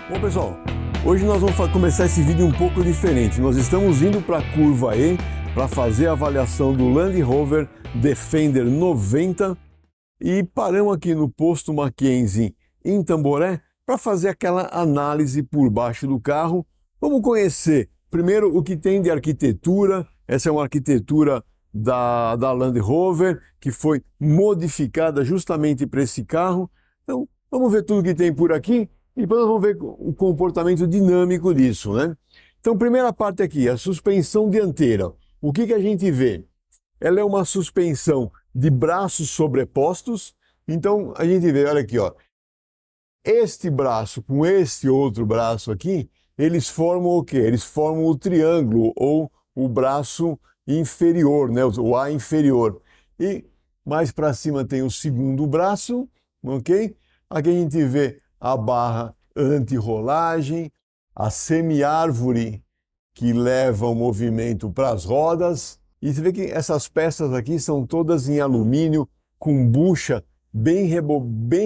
Bom, pessoal, hoje nós vamos começar esse vídeo um pouco diferente. Nós estamos indo para a curva E para fazer a avaliação do Land Rover Defender 90 e paramos aqui no posto Mackenzie em Tamboré para fazer aquela análise por baixo do carro. Vamos conhecer primeiro o que tem de arquitetura. Essa é uma arquitetura da Land Rover que foi modificada justamente para esse carro. Então, vamos ver tudo que tem por aqui. E depois nós vamos ver o comportamento dinâmico disso, né? Então, primeira parte aqui, a suspensão dianteira. O que a gente vê? Ela é uma suspensão de braços sobrepostos. Então, a gente vê, olha aqui, ó. Este braço com este outro braço aqui, eles formam o quê? Eles formam o triângulo ou o braço inferior, né? O A inferior. E mais para cima tem o segundo braço, ok? Aqui a gente vê a barra anti-rolagem, a semi-árvore que leva o movimento para as rodas. E você vê que essas peças aqui são todas em alumínio, com bucha bem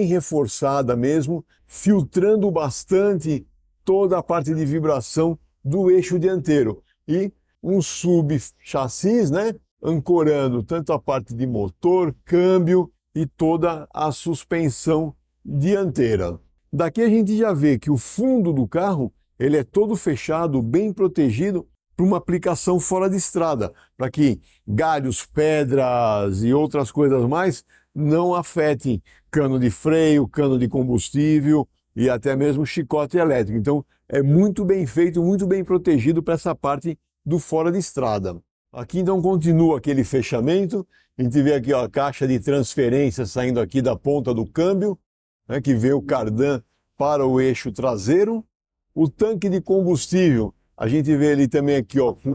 reforçada mesmo, filtrando bastante toda a parte de vibração do eixo dianteiro. E um sub-chassis, né, ancorando tanto a parte de motor, câmbio e toda a suspensão dianteira. Daqui a gente já vê que o fundo do carro ele é todo fechado, bem protegido para uma aplicação fora de estrada, para que galhos, pedras e outras coisas mais não afetem cano de freio, cano de combustível e até mesmo chicote elétrico. Então é muito bem feito, muito bem protegido para essa parte do fora de estrada. Aqui então continua aquele fechamento, a gente vê aqui ó, a caixa de transferência saindo aqui da ponta do câmbio, né, que vê o cardan para o eixo traseiro. O tanque de combustível, a gente vê ele também aqui ó, com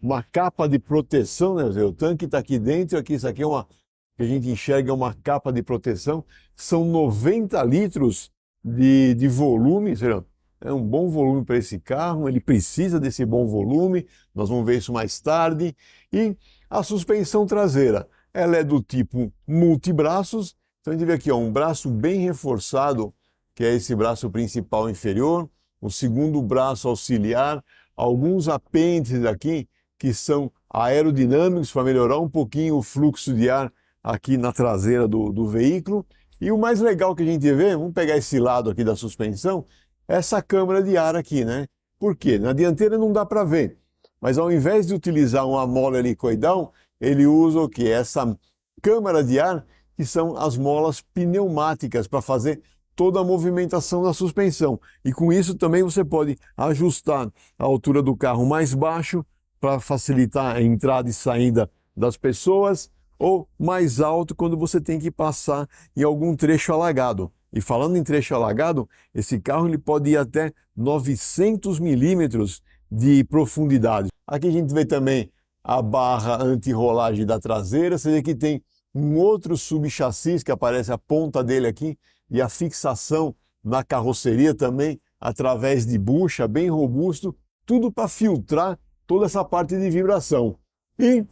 uma capa de proteção, né? O tanque está aqui dentro, aqui isso aqui é uma que a gente enxerga uma capa de proteção. São 90 litros de volume, será? É um bom volume para esse carro, ele precisa desse bom volume, nós vamos ver isso mais tarde. E a suspensão traseira, ela é do tipo multibraços. Então a gente vê aqui ó, um braço bem reforçado, que é esse braço principal inferior, o segundo braço auxiliar, alguns apêndices aqui que são aerodinâmicos para melhorar um pouquinho o fluxo de ar aqui na traseira do veículo. E o mais legal que a gente vê, vamos pegar esse lado aqui da suspensão, essa câmara de ar aqui, né? Por quê? Na dianteira não dá para ver, mas ao invés de utilizar uma mola helicoidal, ele usa o quê? Essa câmara de ar, que são as molas pneumáticas para fazer toda a movimentação da suspensão. E com isso também você pode ajustar a altura do carro mais baixo para facilitar a entrada e saída das pessoas, ou mais alto quando você tem que passar em algum trecho alagado. E falando em trecho alagado, esse carro ele pode ir até 900 milímetros de profundidade. Aqui a gente vê também a barra anti-rolagem da traseira, você vê que tem um outro subchassis que aparece a ponta dele aqui e a fixação na carroceria também através de bucha, bem robusto, tudo para filtrar toda essa parte de vibração. E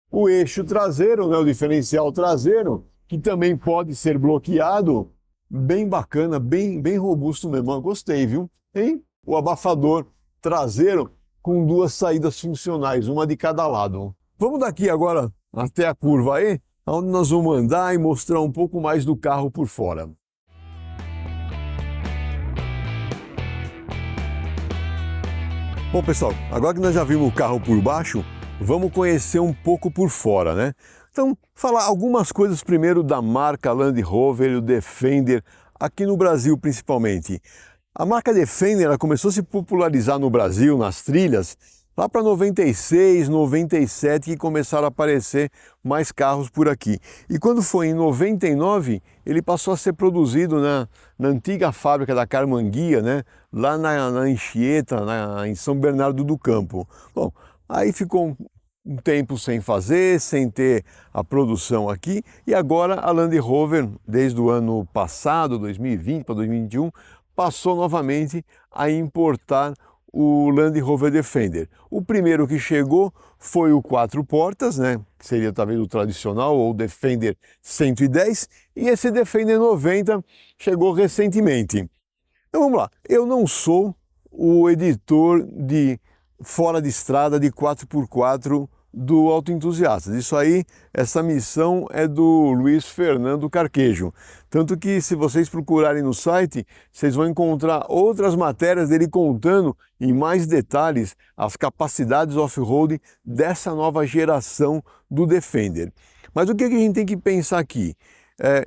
o eixo traseiro, né, o diferencial traseiro, que também pode ser bloqueado, bem bacana, bem robusto mesmo, eu gostei, viu? E o abafador traseiro com duas saídas funcionais, uma de cada lado. Vamos daqui agora até a curva E, onde nós vamos andar e mostrar um pouco mais do carro por fora. Bom, pessoal, agora que nós já vimos o carro por baixo, vamos conhecer um pouco por fora, né? Então, falar algumas coisas primeiro da marca Land Rover e o Defender, aqui no Brasil principalmente. A marca Defender ela começou a se popularizar no Brasil, nas trilhas, lá para 96, 97 que começaram a aparecer mais carros por aqui. E quando foi em 99, ele passou a ser produzido na antiga fábrica da Carmanguia, né? Lá na Anchieta, em São Bernardo do Campo. Bom, aí ficou um tempo sem fazer, sem ter a produção aqui, e agora a Land Rover, desde o ano passado, 2020 para 2021, passou novamente a importar o Land Rover Defender. O primeiro que chegou foi o 4 portas, né, que seria talvez o tradicional, ou Defender 110, e esse Defender 90 chegou recentemente. Então vamos lá, eu não sou o editor de fora de estrada de 4x4 do Autoentusiastas. Isso aí, essa missão é do Luiz Fernando Carquejo. Tanto que se vocês procurarem no site, vocês vão encontrar outras matérias dele contando em mais detalhes as capacidades off-road dessa nova geração do Defender. Mas o que a gente tem que pensar aqui?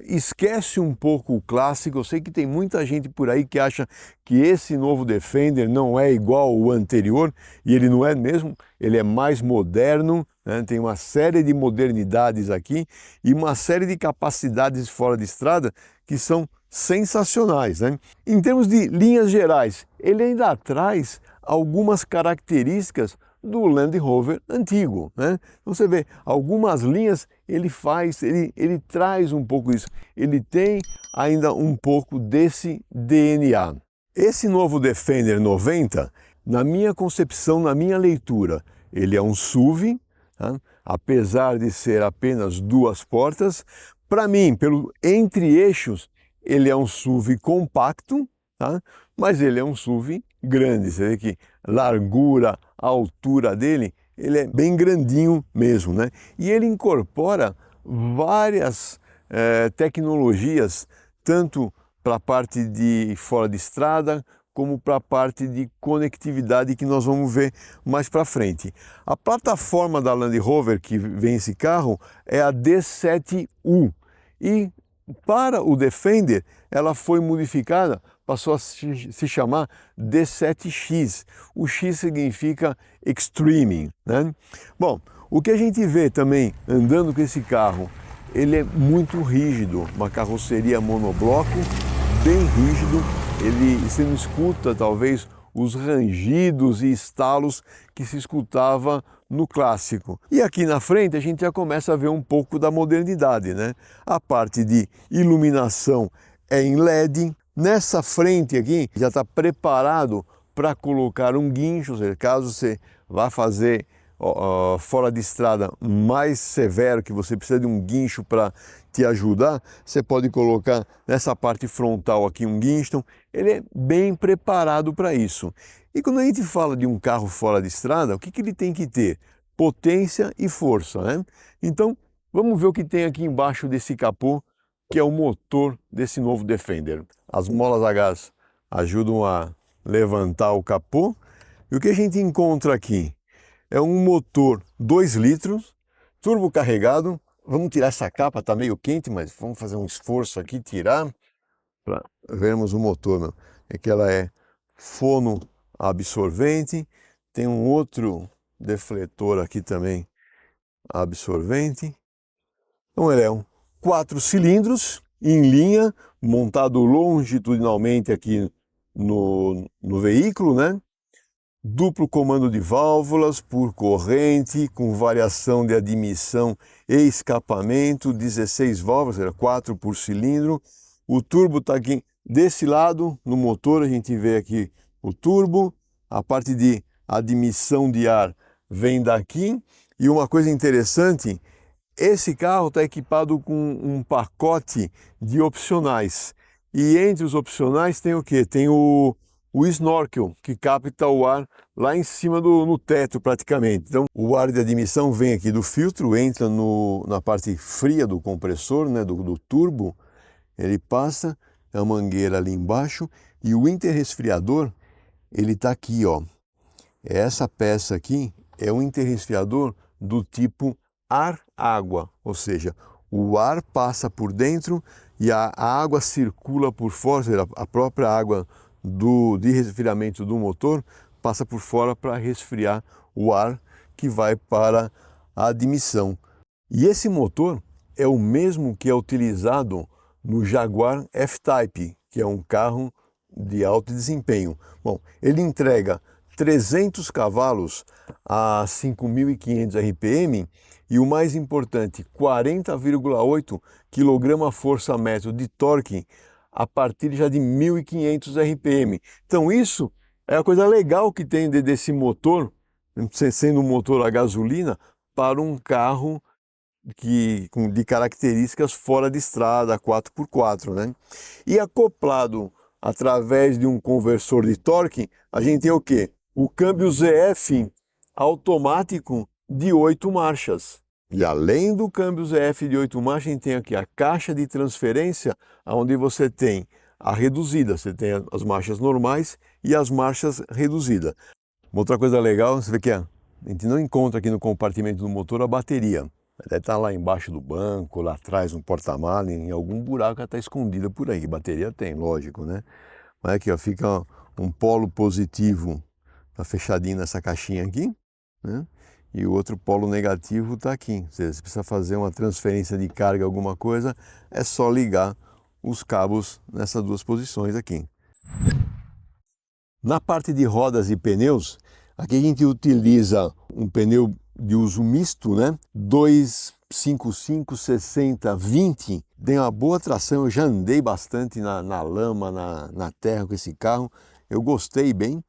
Esquece um pouco o clássico. Eu sei que tem muita gente por aí que acha que esse novo Defender não é igual ao anterior, e ele não é mesmo, ele é mais moderno, né? Tem uma série de modernidades aqui e uma série de capacidades fora de estrada que são sensacionais, né? Em termos de linhas gerais, ele ainda traz algumas características do Land Rover antigo, né? Então você vê, algumas linhas ele traz um pouco isso, ele tem ainda um pouco desse DNA. Esse novo Defender 90, na minha concepção, na minha leitura, ele é um SUV, tá? Apesar de ser apenas duas portas, para mim, pelo entre-eixos, ele é um SUV compacto, tá? Mas ele é um SUV grande. Você vê que largura, a altura dele, ele é bem grandinho mesmo, né? E ele incorpora várias tecnologias, tanto para a parte de fora de estrada, como para a parte de conectividade que nós vamos ver mais para frente. A plataforma da Land Rover que vem esse carro é a D7U e para o Defender ela foi modificada, passou a se chamar D7X. O X significa Extreme, né? Bom, o que a gente vê também andando com esse carro, ele é muito rígido, uma carroceria monobloco, bem rígido. Você não escuta talvez os rangidos e estalos que se escutava no clássico. E aqui na frente a gente já começa a ver um pouco da modernidade, né? A parte de iluminação é em LED. Nessa frente aqui já está preparado para colocar um guincho, caso você vá fazer fora de estrada mais severo, que você precisa de um guincho para te ajudar, você pode colocar nessa parte frontal aqui um guincho. Então, ele é bem preparado para isso. E quando a gente fala de um carro fora de estrada, o que ele tem que ter? Potência e força, né? Então, vamos ver o que tem aqui embaixo desse capô, que é o motor desse novo Defender. As molas a gás ajudam a levantar o capô. E o que a gente encontra aqui? É um motor 2 litros, turbo carregado. Vamos tirar essa capa, tá meio quente, mas vamos fazer um esforço aqui, tirar, para vermos o motor, meu. É que ela é fono absorvente, tem um outro defletor aqui também absorvente. Então ele é um 4 cilindros em linha, montado longitudinalmente aqui no veículo, né? Duplo comando de válvulas por corrente, com variação de admissão e escapamento, 16 válvulas, 4 por cilindro. O turbo está aqui desse lado, no motor a gente vê aqui o turbo, a parte de admissão de ar vem daqui. E uma coisa interessante, esse carro está equipado com um pacote de opcionais. E entre os opcionais tem o quê? Tem o snorkel, que capta o ar lá em cima no teto praticamente. Então o ar de admissão vem aqui do filtro, entra na parte fria do compressor, né, do turbo, ele passa, a mangueira ali embaixo, e o interresfriador, ele está aqui, ó. Essa peça aqui é um interresfriador do tipo ar-água, ou seja, o ar passa por dentro e a água circula por fora, ou seja, a própria água de resfriamento do motor passa por fora para resfriar o ar que vai para a admissão. E esse motor é o mesmo que é utilizado no Jaguar F-Type, que é um carro de alto desempenho. Bom, ele entrega 300 cavalos a 5.500 RPM e o mais importante, 40,8 kgfm de torque a partir já de 1.500 RPM. Então isso é a coisa legal que tem desse motor, sendo um motor a gasolina, para um carro de características fora de estrada, 4x4, né? E acoplado através de um conversor de torque, a gente tem o quê? O câmbio ZF automático de 8 marchas. E além do câmbio ZF de 8 marchas, a gente tem aqui a caixa de transferência, onde você tem a reduzida, você tem as marchas normais e as marchas reduzidas. Uma outra coisa legal, você vê que a gente não encontra aqui no compartimento do motor a bateria. Deve estar lá embaixo do banco, lá atrás, no porta-malas, em algum buraco ela está escondida por aí. Bateria tem, lógico, né? Mas aqui, ó, fica um polo positivo, tá fechadinho nessa caixinha aqui, né? E o outro polo negativo está aqui. Ou seja, se precisa fazer uma transferência de carga, alguma coisa, é só ligar os cabos nessas duas posições aqui. Na parte de rodas e pneus, aqui a gente utiliza um pneu de uso misto, né? 255, 60, 20. Tem uma boa tração, eu já andei bastante na lama, na terra com esse carro. Eu gostei bem.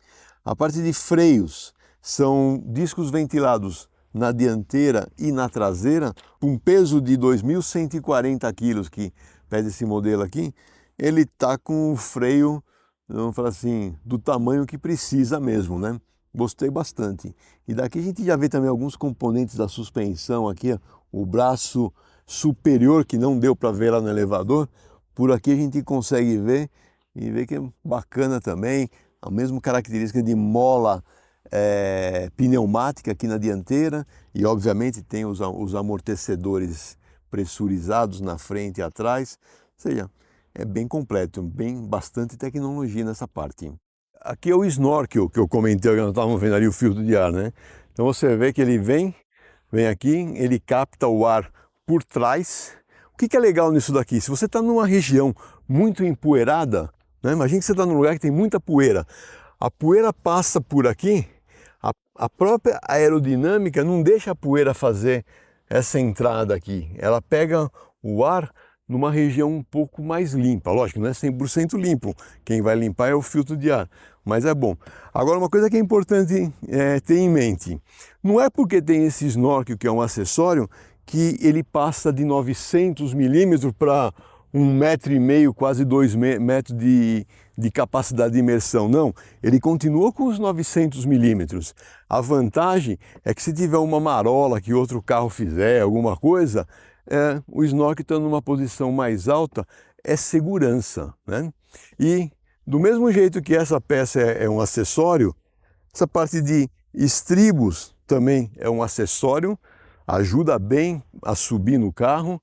A parte de freios são discos ventilados na dianteira e na traseira, com peso de 2.140 quilos, que pede esse modelo aqui. Ele tá com o freio, vamos falar assim, do tamanho que precisa mesmo, né? Gostei bastante. E daqui a gente já vê também alguns componentes da suspensão aqui, ó, o braço superior que não deu para ver lá no elevador. Por aqui a gente consegue ver e ver que é bacana também. A mesma característica de mola pneumática aqui na dianteira e obviamente tem os amortecedores pressurizados na frente e atrás. Ou seja, é bem completo, bastante tecnologia nessa parte. Aqui é o snorkel que eu comentei, que nós estávamos vendo ali o filtro de ar, né? Então você vê que ele vem aqui, ele capta o ar por trás. O que é legal nisso daqui? Se você está numa região muito empoeirada, né? Imagina que você está num lugar que tem muita poeira. A poeira passa por aqui, a própria aerodinâmica não deixa a poeira fazer essa entrada aqui. Ela pega o ar numa região um pouco mais limpa. Lógico, não é 100% limpo. Quem vai limpar é o filtro de ar, mas é bom. Agora, uma coisa que é importante ter em mente. Não é porque tem esse snorkel, que é um acessório, que ele passa de 900 milímetros para 1,5 metro, quase 2 metros de capacidade de imersão. Não, ele continua com os 900 milímetros. A vantagem é que se tiver uma marola que outro carro fizer, alguma coisa, o snorkel estando numa posição mais alta é segurança, né? E do mesmo jeito que essa peça é um acessório, essa parte de estribos também é um acessório, ajuda bem a subir no carro.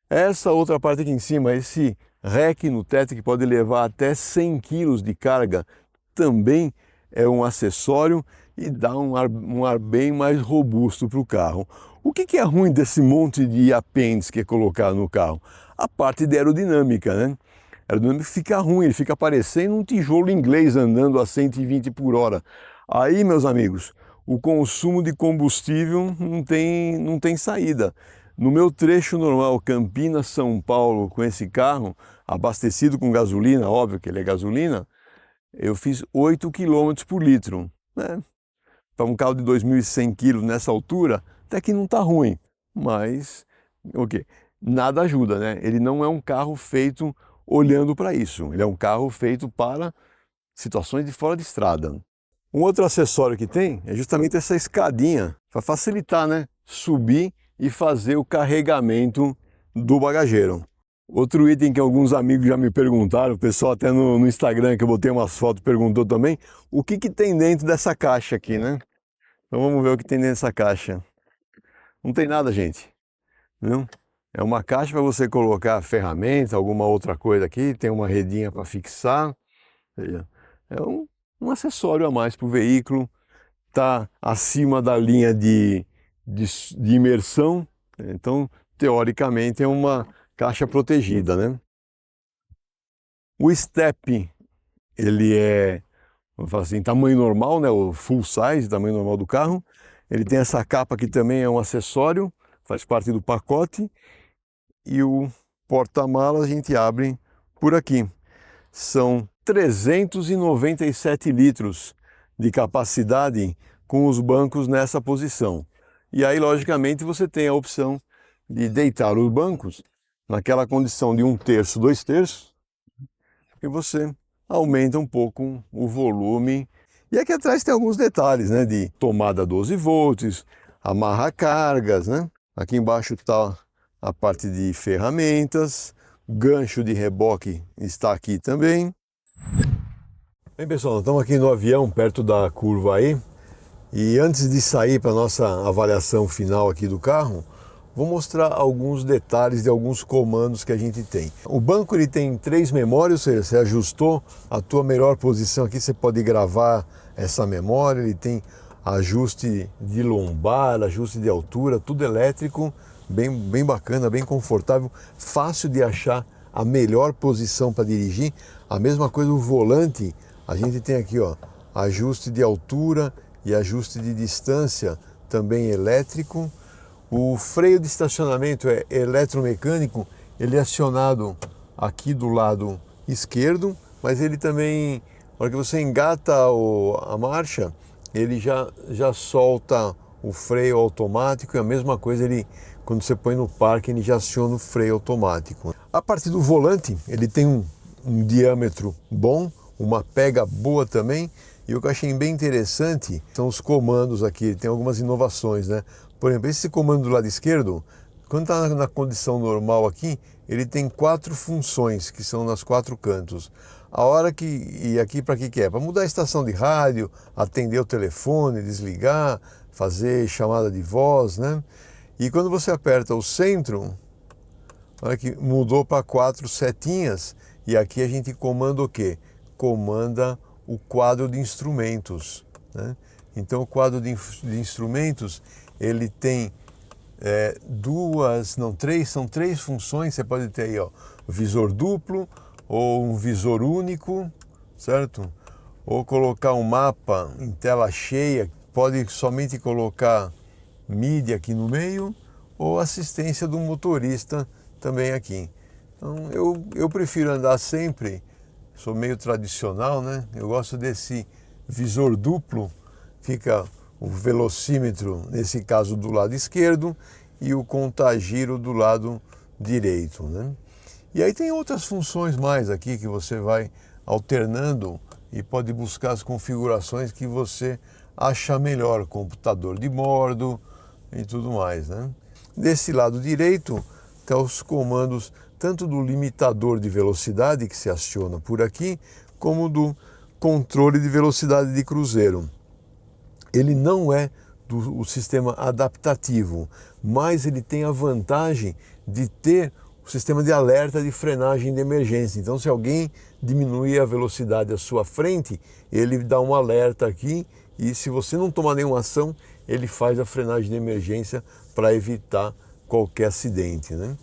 Essa outra parte aqui em cima, esse rack no teto que pode levar até 100 kg de carga, também é um acessório e dá um ar bem mais robusto para o carro. O que é ruim desse monte de apêndice que é colocado no carro? A parte de aerodinâmica, né? A aerodinâmica fica ruim, ele fica parecendo um tijolo inglês andando a 120 por hora. Aí, meus amigos, o consumo de combustível não tem saída. No meu trecho normal, Campinas-São Paulo, com esse carro, abastecido com gasolina, óbvio que ele é gasolina, eu fiz 8 km por litro, né? Para um carro de 2.100 kg nessa altura, até que não está ruim, mas nada ajuda, né? Ele não é um carro feito olhando para isso, ele é um carro feito para situações de fora de estrada. Um outro acessório que tem é justamente essa escadinha, para facilitar, né? Subir e fazer o carregamento do bagageiro. Outro item que alguns amigos já me perguntaram, o pessoal até no Instagram, que eu botei umas fotos, perguntou também, o que tem dentro dessa caixa aqui, né? Então vamos ver o que tem dentro dessa caixa. Não tem nada, gente. Viu? É uma caixa para você colocar ferramenta, alguma outra coisa aqui, tem uma redinha para fixar. É um acessório a mais para o veículo, está acima da linha de imersão, então teoricamente é uma caixa protegida, né? O step, ele é, vamos falar assim, tamanho normal, né? O full size, tamanho normal do carro. Ele tem essa capa que também é um acessório, faz parte do pacote. E o porta-malas a gente abre por aqui. São 397 litros de capacidade com os bancos nessa posição. E aí, logicamente, você tem a opção de deitar os bancos naquela condição de 1/3, 2/3, e você aumenta um pouco o volume. E aqui atrás tem alguns detalhes, né, de tomada 12 volts, amarra cargas, né? Aqui embaixo está a parte de ferramentas, gancho de reboque está aqui também. Bem, pessoal, estamos aqui no avião, perto da curva E, e antes de sair para a nossa avaliação final aqui do carro, vou mostrar alguns detalhes de alguns comandos que a gente tem. O banco ele tem 3 memórias, ou seja, você ajustou a tua melhor posição aqui, você pode gravar essa memória, ele tem ajuste de lombar, ajuste de altura, tudo elétrico, bem bacana, bem confortável, fácil de achar a melhor posição para dirigir. A mesma coisa o volante, a gente tem aqui, ó, ajuste de altura e ajuste de distância, também elétrico. O freio de estacionamento é eletromecânico, ele é acionado aqui do lado esquerdo, mas ele também, na hora que você engata a marcha, ele já solta o freio automático, e a mesma coisa ele, quando você põe no parque, ele já aciona o freio automático. A parte do volante, ele tem um diâmetro bom, uma pega boa também, e o que eu achei bem interessante são os comandos aqui, tem algumas inovações, né? Por exemplo, esse comando do lado esquerdo, quando está na condição normal aqui, ele tem 4 funções, que são nas 4 cantos. A hora que, e aqui para que é? Para mudar a estação de rádio, atender o telefone, desligar, fazer chamada de voz, né? E quando você aperta o centro, olha que mudou para 4 setinhas, e aqui a gente comanda o quê? Comanda o quadro de instrumentos, né? Então o quadro de instrumentos, ele tem são três funções. Você pode ter aí, ó, visor duplo ou um visor único, certo? Ou colocar um mapa em tela cheia, pode somente colocar mídia aqui no meio, ou assistência do motorista também aqui. Então eu prefiro andar sempre, sou meio tradicional, né? Eu gosto desse visor duplo, fica o velocímetro, nesse caso, do lado esquerdo, e o contagiro do lado direito, né? E aí tem outras funções mais aqui que você vai alternando e pode buscar as configurações que você acha melhor, computador de bordo e tudo mais, né? Desse lado direito estão os comandos tanto do limitador de velocidade, que se aciona por aqui, como do controle de velocidade de cruzeiro. Ele não é o sistema adaptativo, mas ele tem a vantagem de ter o sistema de alerta de frenagem de emergência. Então, se alguém diminuir a velocidade à sua frente, ele dá um alerta aqui, e se você não tomar nenhuma ação, ele faz a frenagem de emergência para evitar qualquer acidente, né?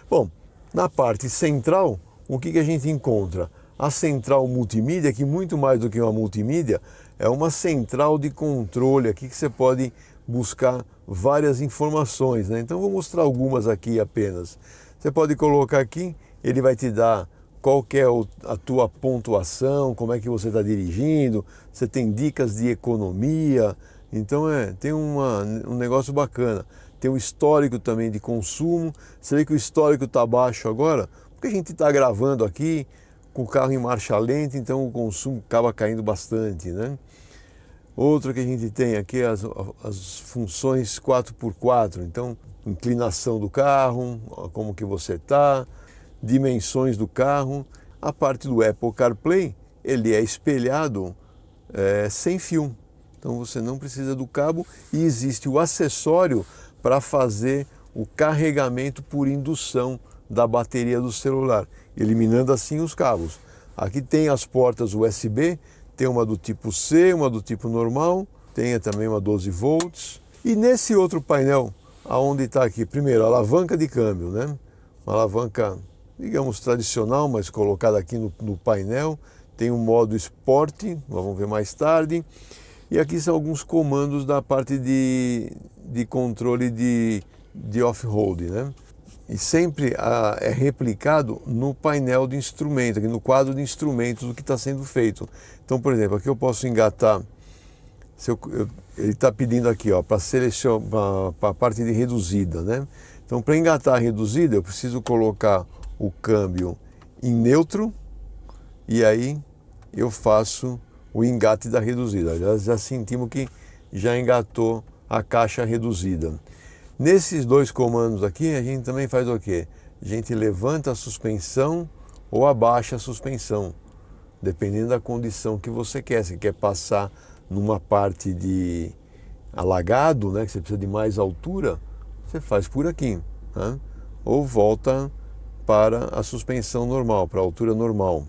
Bom, na parte central, o que a gente encontra? A central multimídia, que muito mais do que uma multimídia, é uma central de controle aqui que você pode buscar várias informações, né? Então vou mostrar algumas aqui apenas. Você pode colocar aqui, ele vai te dar qual que é a tua pontuação, como é que você está dirigindo, você tem dicas de economia, então tem um negócio bacana. Tem um histórico também de consumo, você vê que o histórico está baixo agora, porque a gente está gravando aqui com o carro em marcha lenta, então o consumo acaba caindo bastante, né? Outra que a gente tem aqui é as funções 4x4, então inclinação do carro, como que você está, dimensões do carro. A parte do Apple CarPlay, ele é espelhado sem fio, então você não precisa do cabo, e existe o acessório para fazer o carregamento por indução da bateria do celular, eliminando assim os cabos. Aqui tem as portas USB, tem uma do tipo C, uma do tipo normal, tem também uma 12 volts. E nesse outro painel, aonde está aqui, primeiro, a alavanca de câmbio, né? Uma alavanca, digamos, tradicional, mas colocada aqui no painel. Tem um modo esporte, vamos ver mais tarde. E aqui são alguns comandos da parte de controle de off-road, né? E sempre é replicado no painel de instrumento, aqui no quadro de instrumentos do que está sendo feito. Então, por exemplo, aqui eu posso engatar, ele está pedindo aqui, ó, para selecionar para a parte de reduzida, né? Então, para engatar a reduzida, eu preciso colocar o câmbio em neutro, e aí eu faço o engate da reduzida. Já sentimos que já engatou a caixa reduzida. Nesses dois comandos aqui, a gente também faz o quê? A gente levanta a suspensão ou abaixa a suspensão, dependendo da condição que você quer. Se quer passar numa parte de alagado, né, que você precisa de mais altura, você faz por aqui, né? Ou volta para a suspensão normal, para a altura normal.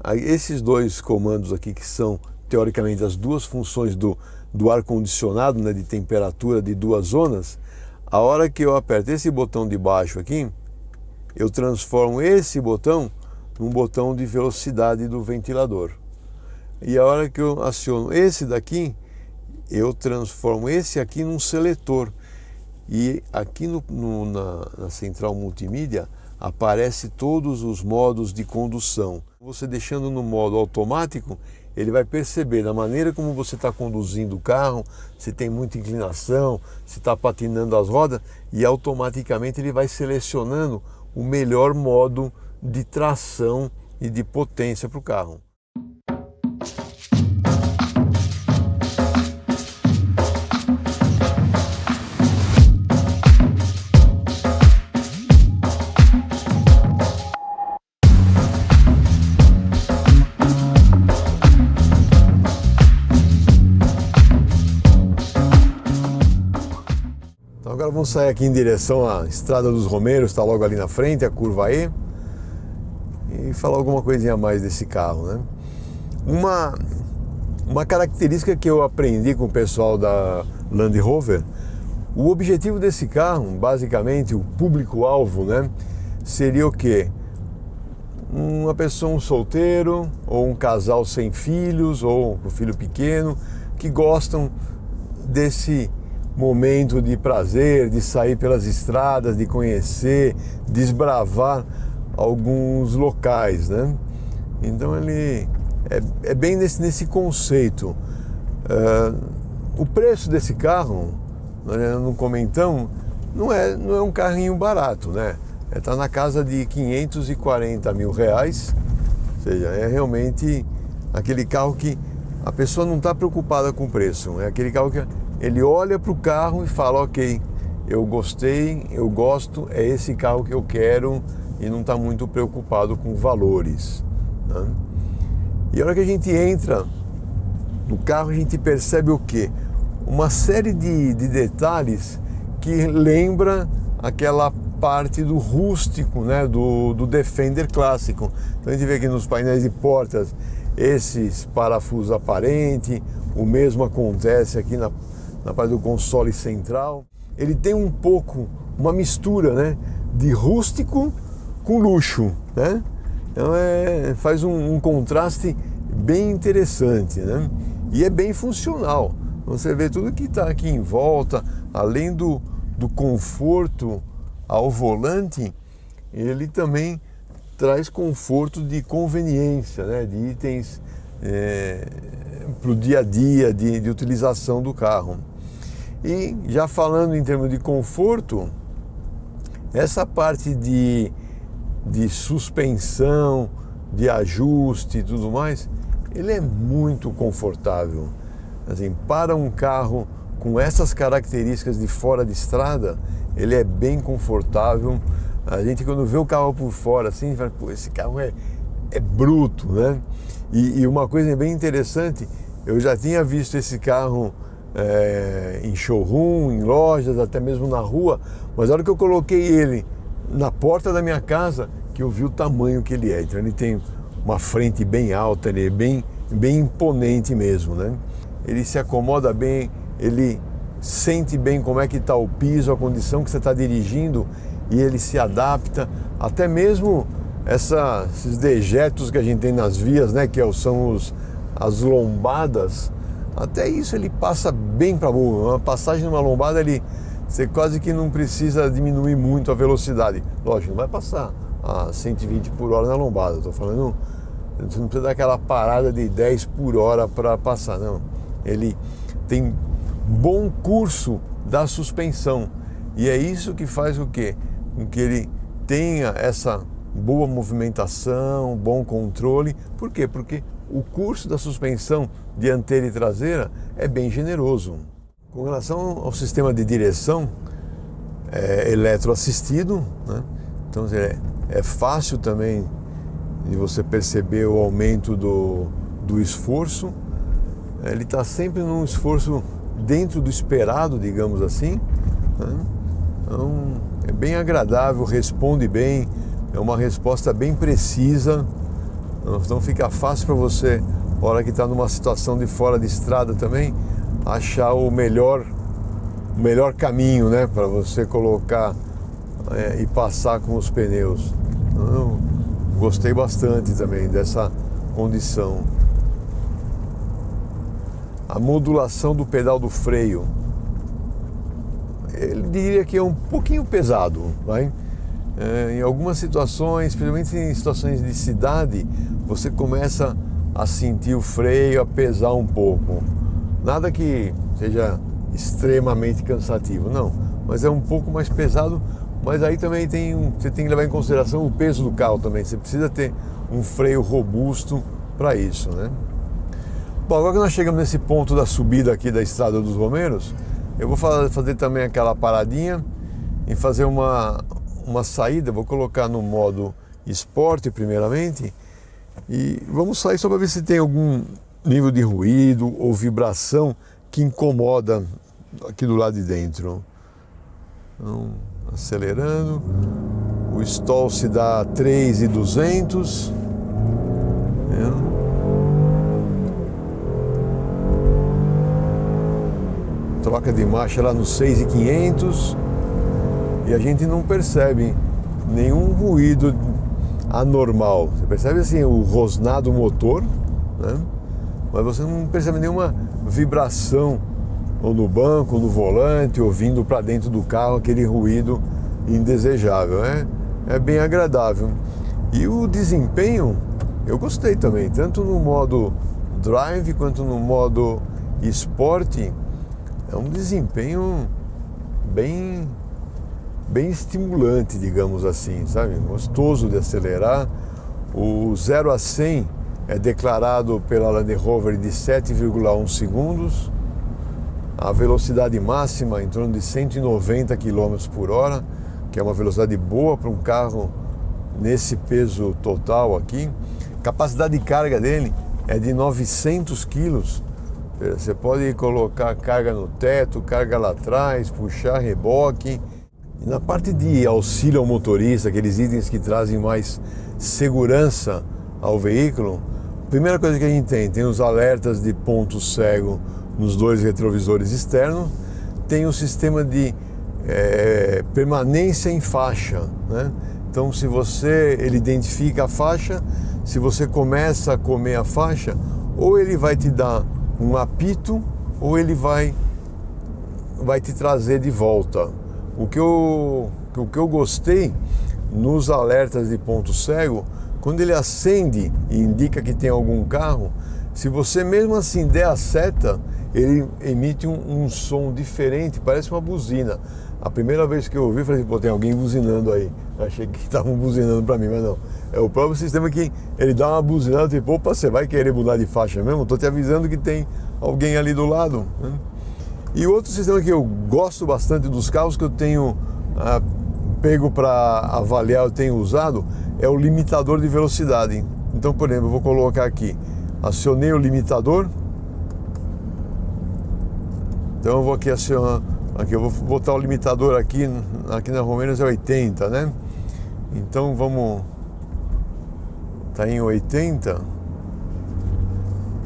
Aí, esses dois comandos aqui, que são teoricamente as duas funções do ar-condicionado, né, de temperatura de duas zonas, a hora que eu aperto esse botão de baixo aqui, eu transformo esse botão num botão de velocidade do ventilador. E a hora que eu aciono esse daqui, eu transformo esse aqui num seletor. E aqui na central multimídia aparece todos os modos de condução. Você deixando no modo automático, ele vai perceber da maneira como você está conduzindo o carro, se tem muita inclinação, se está patinando as rodas, e automaticamente ele vai selecionando o melhor modo de tração e de potência para o carro. Agora vamos sair aqui em direção à Estrada dos Romeiros, está logo ali na frente, a curva E, e falar alguma coisinha a mais desse carro, né? Uma característica que eu aprendi com o pessoal da Land Rover, o objetivo desse carro, basicamente, o público-alvo, né, seria o quê? Uma pessoa, um solteiro, ou um casal sem filhos, ou um filho pequeno, que gostam desse momento de prazer, de sair pelas estradas, de conhecer, desbravar alguns locais, né? Então ele é bem nesse conceito. O preço desse carro, nós não comentamos, não é um carrinho barato, né? Está na casa de 540 mil reais, ou seja, é realmente aquele carro que a pessoa não está preocupada com o preço, é aquele carro que ele olha para o carro e fala, ok, eu gostei, eu gosto, é esse carro que eu quero, e não está muito preocupado com valores, né? E a hora que a gente entra no carro, a gente percebe o quê? Uma série de detalhes que lembra aquela parte do rústico, né, do Defender clássico. Então a gente vê aqui nos painéis de portas esses parafusos aparentes, o mesmo acontece aqui na parte do console central. Ele tem um pouco, uma mistura, né, de rústico com luxo, né? Então faz um contraste bem interessante, né? E é bem funcional. Você vê tudo que está aqui em volta, além do conforto ao volante, ele também traz conforto de conveniência, né? De itens para o dia a dia de utilização do carro. E já falando em termos de conforto, essa parte de suspensão, de ajuste e tudo mais, ele é muito confortável. Assim, para um carro com essas características de fora de estrada, ele é bem confortável. A gente, quando vê o carro por fora assim, fala, pô, esse carro é bruto, né? E uma coisa bem interessante, eu já tinha visto esse carro em showroom, em lojas, até mesmo na rua, mas a hora que eu coloquei ele na porta da minha casa, que eu vi o tamanho que ele é. Então ele tem uma frente bem alta, ele é bem imponente mesmo, né? Ele se acomoda bem, ele sente bem como é que está o piso, a condição que você está dirigindo, e ele se adapta. Até mesmo esses dejetos que a gente tem nas vias, né, que são as lombadas, até isso ele passa bem para boa. Uma passagem numa lombada, você quase que não precisa diminuir muito a velocidade. Lógico, não vai passar a 120 por hora na lombada, estou falando, você não precisa dar aquela parada de 10 por hora para passar, não. Ele tem bom curso da suspensão, e é isso que faz o quê? Com que ele tenha essa boa movimentação, bom controle. Por quê? Porque o curso da suspensão dianteira e traseira é bem generoso. Com relação ao sistema de direção, é eletroassistido, né? Então é fácil também de você perceber o aumento do esforço. Ele está sempre num esforço dentro do esperado, digamos assim, né? Então é bem agradável, responde bem, é uma resposta bem precisa, então fica fácil para você, na hora que está numa situação de fora de estrada também, achar o melhor caminho, né, para você colocar e passar com os pneus. Então, gostei bastante também dessa condição. A modulação do pedal do freio, ele diria que é um pouquinho pesado, vai? Em algumas situações, principalmente em situações de cidade, você começa a sentir o freio a pesar um pouco. Nada que seja extremamente cansativo, não, mas é um pouco mais pesado. Mas aí também você tem que levar em consideração o peso do carro também. Você precisa ter um freio robusto para isso, né? Bom, agora que nós chegamos nesse ponto da subida aqui da Estrada dos Romeiros, eu vou fazer também aquela paradinha e fazer uma saída. Vou colocar no modo esporte primeiramente e vamos sair só para ver se tem algum nível de ruído ou vibração que incomoda aqui do lado de dentro. Então, acelerando, o stall se dá a 3.200, troca de marcha lá nos 6.500 e a gente não percebe nenhum ruído anormal. Você percebe assim o rosnado motor, né? Mas você não percebe nenhuma vibração ou no banco, ou no volante, ou vindo para dentro do carro, aquele ruído indesejável. É bem agradável. E o desempenho, eu gostei também, tanto no modo drive quanto no modo esporte. É um desempenho bem estimulante, digamos assim, sabe? Gostoso de acelerar. O 0 a 100 é declarado pela Land Rover de 7,1 segundos. A velocidade máxima em torno de 190 km por hora, que é uma velocidade boa para um carro nesse peso total aqui. Capacidade de carga dele é de 900 kg. Você pode colocar carga no teto, carga lá atrás, puxar reboque. E na parte de auxílio ao motorista, aqueles itens que trazem mais segurança ao veículo, a primeira coisa que a gente tem os alertas de ponto cego nos dois retrovisores externos, tem o sistema de permanência em faixa, né? Então, se ele identifica a faixa, se você começa a comer a faixa, ou ele vai te dar um apito, ou ele vai te trazer de volta. O que eu gostei nos alertas de ponto cego, quando ele acende e indica que tem algum carro, se você mesmo assim der a seta, ele emite um som diferente, parece uma buzina. A primeira vez que eu ouvi, falei, pô, tem alguém buzinando aí. Achei que estavam buzinando para mim, mas não. É o próprio sistema que ele dá uma buzinada, tipo, opa, você vai querer mudar de faixa mesmo? Estou te avisando que tem alguém ali do lado, né? E outro sistema que eu gosto bastante dos carros, que eu tenho pego para avaliar, eu tenho usado, é o limitador de velocidade. Então, por exemplo, eu vou colocar aqui, acionei o limitador. Então eu vou aqui acionar, eu vou botar o limitador aqui na Romeiros é 80, né? Então vamos, tá em 80.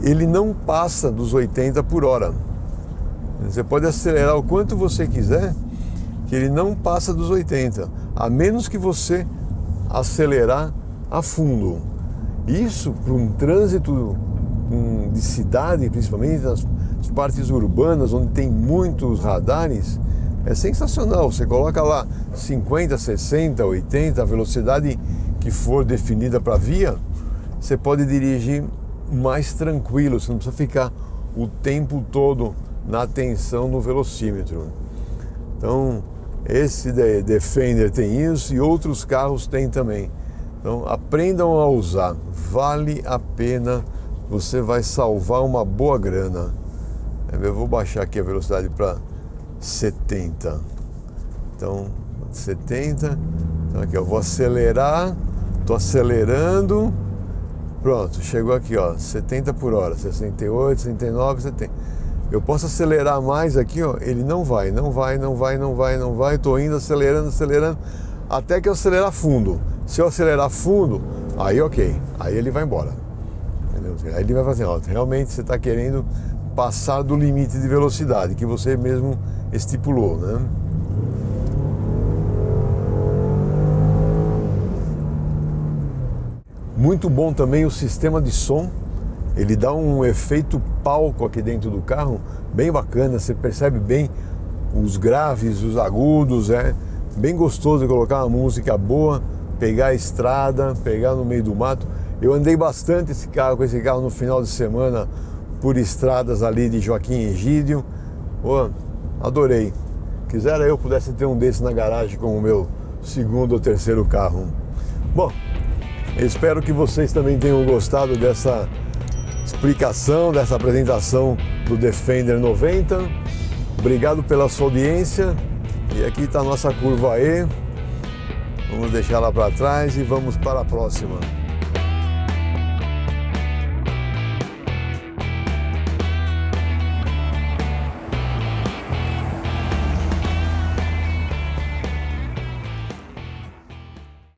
Ele não passa dos 80 por hora. Você pode acelerar o quanto você quiser, que ele não passa dos 80, a menos que você acelerar a fundo. Isso para um trânsito de cidade, principalmente nas partes urbanas, onde tem muitos radares, é sensacional. Você coloca lá 50, 60, 80, a velocidade que for definida para a via, você pode dirigir mais tranquilo, você não precisa ficar o tempo todo na atenção no velocímetro. Então, esse Defender tem isso e outros carros têm também. Então, aprendam a usar, vale a pena você vai salvar uma boa grana. Eu vou baixar aqui a velocidade para 70. Então, 70. Então aqui eu vou acelerar, estou acelerando. Pronto, chegou aqui, ó, 70 por hora, 68, 69, 70. Eu posso acelerar mais aqui, ó, ele não vai, tô indo, acelerando, até que eu acelerar fundo. Se eu acelerar fundo, aí ok, aí ele vai embora. Entendeu? Aí ele vai fazer, ó, realmente você está querendo passar do limite de velocidade que você mesmo estipulou, né? Muito bom também o sistema de som, ele dá um efeito palco aqui dentro do carro, bem bacana, você percebe bem os graves, os agudos, é bem gostoso de colocar uma música boa, pegar a estrada, pegar no meio do mato. Eu andei bastante com esse carro no final de semana por estradas ali de Joaquim Egídio, adorei. Quisera eu pudesse ter um desses na garagem como o meu segundo ou terceiro carro. Bom, espero que vocês também tenham gostado dessa explicação, dessa apresentação do Defender 90. Obrigado pela sua audiência. E aqui está a nossa curva E. Vamos deixar lá para trás e vamos para a próxima.